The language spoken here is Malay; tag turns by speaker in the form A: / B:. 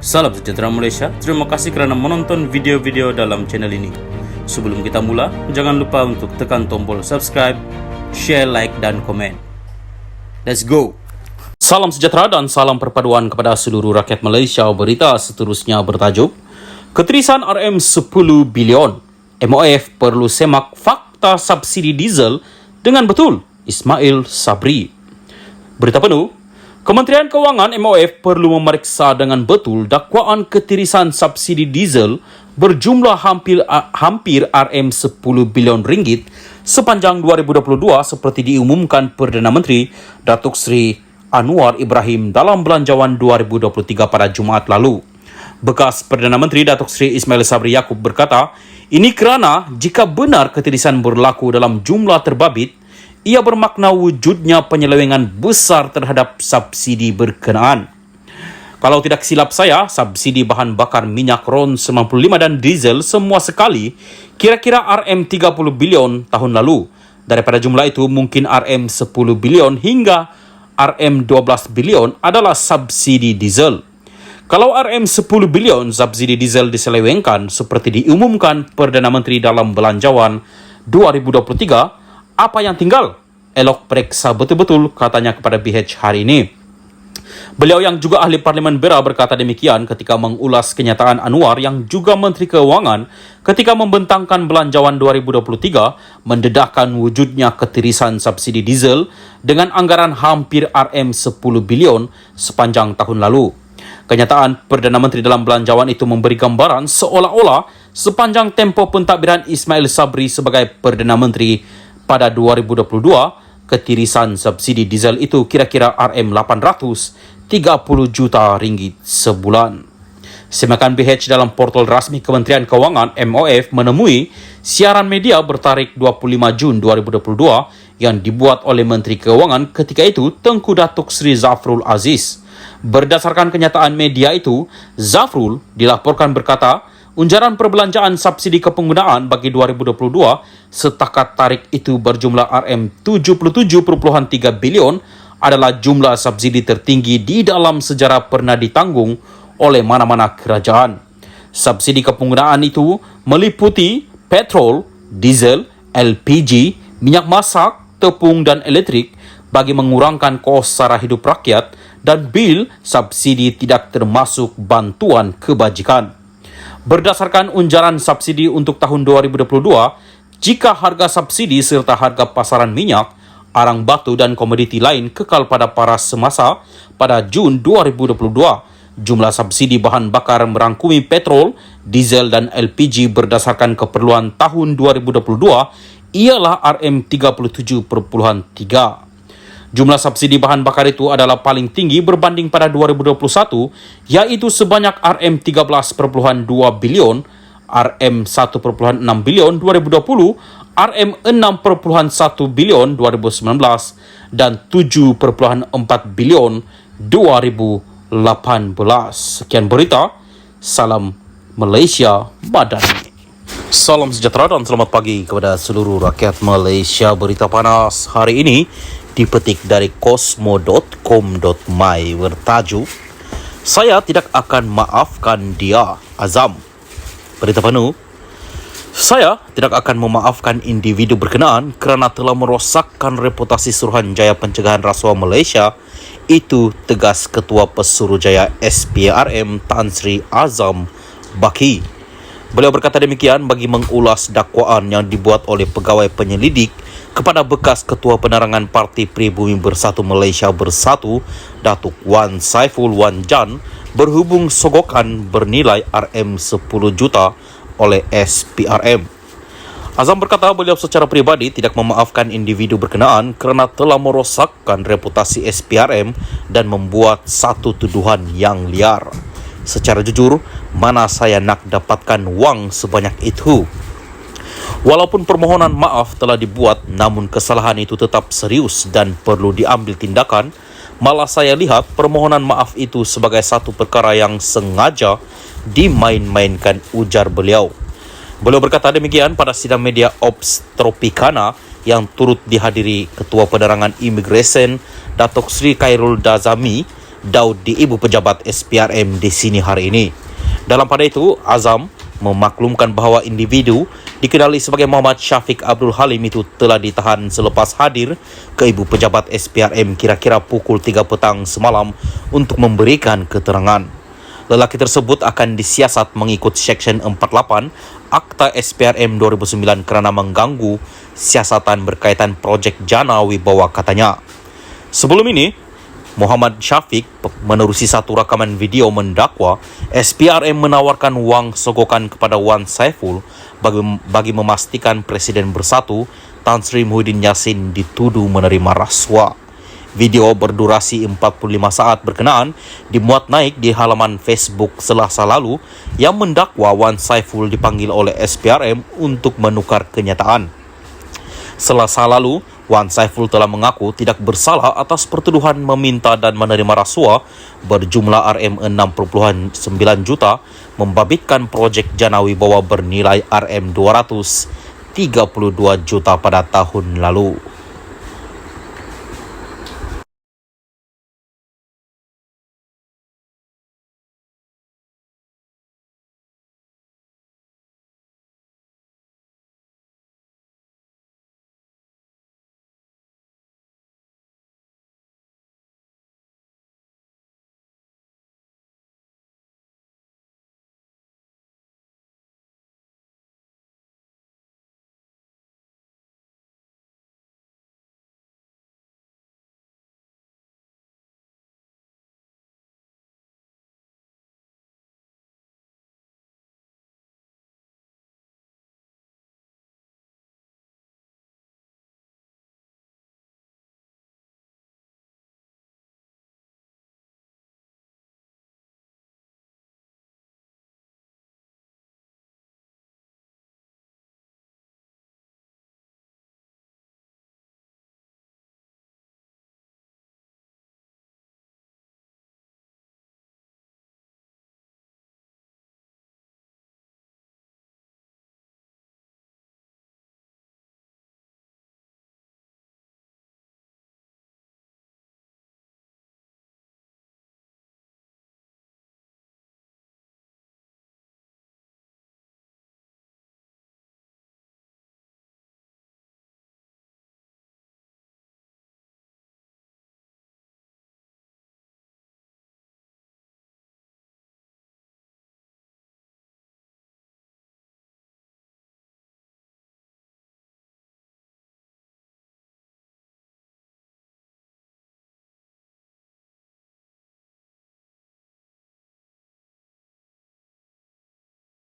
A: Salam sejahtera Malaysia, terima kasih kerana menonton video-video dalam channel ini. Sebelum kita mula, jangan lupa untuk tekan tombol subscribe, share, like dan komen. Let's go! Salam sejahtera dan salam perpaduan kepada seluruh rakyat Malaysia. Berita seterusnya bertajuk Keterisan RM10 bilion. MOF perlu semak fakta subsidi diesel dengan betul. Ismail Sabri. Berita penuh. Kementerian Kewangan MOF perlu memeriksa dengan betul dakwaan ketirisan subsidi diesel berjumlah hampir RM10 bilion ringgit sepanjang 2022 seperti diumumkan Perdana Menteri Datuk Seri Anwar Ibrahim dalam Belanjawan 2023 pada Jumaat lalu. Bekas Perdana Menteri Datuk Seri Ismail Sabri Yaakob berkata, ini kerana jika benar ketirisan berlaku dalam jumlah terbabit, ia bermakna wujudnya penyelewengan besar terhadap subsidi berkenaan. Kalau tidak silap saya, subsidi bahan bakar minyak RON 95 dan diesel semua sekali kira-kira RM30 bilion tahun lalu. Daripada jumlah itu, mungkin RM10 bilion hingga RM12 bilion adalah subsidi diesel. Kalau RM10 bilion subsidi diesel diselewengkan seperti diumumkan Perdana Menteri dalam Belanjawan 2023, apa yang tinggal? Elok periksa betul-betul, katanya kepada BH hari ini. Beliau yang juga ahli Parlimen Beira berkata demikian ketika mengulas kenyataan Anwar yang juga Menteri Keuangan ketika membentangkan Belanjawan 2023 mendedahkan wujudnya ketirisan subsidi diesel dengan anggaran hampir RM10 bilion sepanjang tahun lalu. Kenyataan Perdana Menteri dalam Belanjawan itu memberi gambaran seolah-olah sepanjang tempoh pentadbiran Ismail Sabri sebagai Perdana Menteri pada 2022, ketirisan subsidi diesel itu kira-kira RM830 juta ringgit sebulan. Semakan BH dalam portal rasmi Kementerian Kewangan MOF menemui siaran media bertarikh 25 Jun 2022 yang dibuat oleh Menteri Kewangan ketika itu Tengku Datuk Seri Zafrul Aziz. Berdasarkan kenyataan media itu, Zafrul dilaporkan berkata, unjaran perbelanjaan subsidi kepenggunaan bagi 2022 setakat tarikh itu berjumlah RM77.3 bilion adalah jumlah subsidi tertinggi di dalam sejarah pernah ditanggung oleh mana-mana kerajaan. Subsidi kepenggunaan itu meliputi petrol, diesel, LPG, minyak masak, tepung dan elektrik bagi mengurangkan kos sara hidup rakyat dan bil subsidi tidak termasuk bantuan kebajikan. Berdasarkan unjaran subsidi untuk tahun 2022, jika harga subsidi serta harga pasaran minyak, arang batu dan komoditi lain kekal pada paras semasa pada Jun 2022, jumlah subsidi bahan bakar merangkumi petrol, diesel dan LPG berdasarkan keperluan tahun 2022 ialah RM37.3. Jumlah subsidi bahan bakar itu adalah paling tinggi berbanding pada 2021, yaitu sebanyak RM13.2 bilion, RM1.6 bilion 2020, RM6.1 bilion 2019, dan 7.4 bilion 2018. Sekian berita. Salam Malaysia Madani. Salam sejahtera dan selamat pagi kepada seluruh rakyat Malaysia. Berita panas hari ini dipetik dari cosmo.com.my bertajuk Saya tidak akan maafkan dia, Azam. Berita penuh. Saya tidak akan memaafkan individu berkenaan kerana telah merosakkan reputasi Suruhanjaya Pencegahan Rasuah Malaysia. Itu tegas Ketua Pesuruhjaya SPRM Tan Sri Azam Baki. Beliau berkata demikian bagi mengulas dakwaan yang dibuat oleh pegawai penyelidik kepada bekas Ketua Penerangan Parti Pribumi Bersatu Malaysia Bersatu, Datuk Wan Saiful Wan Jan, berhubung sogokan bernilai RM10 juta oleh SPRM. Azam berkata beliau secara pribadi tidak memaafkan individu berkenaan kerana telah merosakkan reputasi SPRM dan membuat satu tuduhan yang liar. Secara jujur, mana saya nak dapatkan wang sebanyak itu? Walaupun permohonan maaf telah dibuat, namun kesalahan itu tetap serius dan perlu diambil tindakan. Malah saya lihat permohonan maaf itu sebagai satu perkara yang sengaja dimain-mainkan, ujar beliau. Beliau berkata demikian pada sidang media Ops Tropicana yang turut dihadiri Ketua Penerangan Imigresen Datuk Sri Khairul Dazami
B: Daud di ibu pejabat SPRM di sini hari ini. Dalam pada itu, Azam memaklumkan bahawa individu dikenali sebagai Muhammad Syafiq Abdul Halim itu telah ditahan selepas hadir ke ibu pejabat SPRM kira-kira pukul 3 petang semalam untuk memberikan keterangan. Lelaki tersebut akan disiasat mengikut Seksyen 48 Akta SPRM 2009 kerana mengganggu siasatan berkaitan projek Jana Wibawa, katanya. Sebelum ini, Muhammad Syafiq menerusi satu rakaman video mendakwa SPRM menawarkan wang sogokan kepada Wan Saiful bagi memastikan Presiden Bersatu Tan Sri Muhyiddin Yassin dituduh menerima rasuah. Video berdurasi 45 saat berkenaan dimuat naik di halaman Facebook Selasa lalu yang mendakwa Wan Saiful dipanggil oleh SPRM untuk menukar kenyataan. Selasa lalu, Wan Saiful telah mengaku tidak bersalah atas pertuduhan meminta dan menerima rasuah berjumlah RM6.9 juta membabitkan projek Jana Wibawa bernilai RM232 juta pada tahun lalu.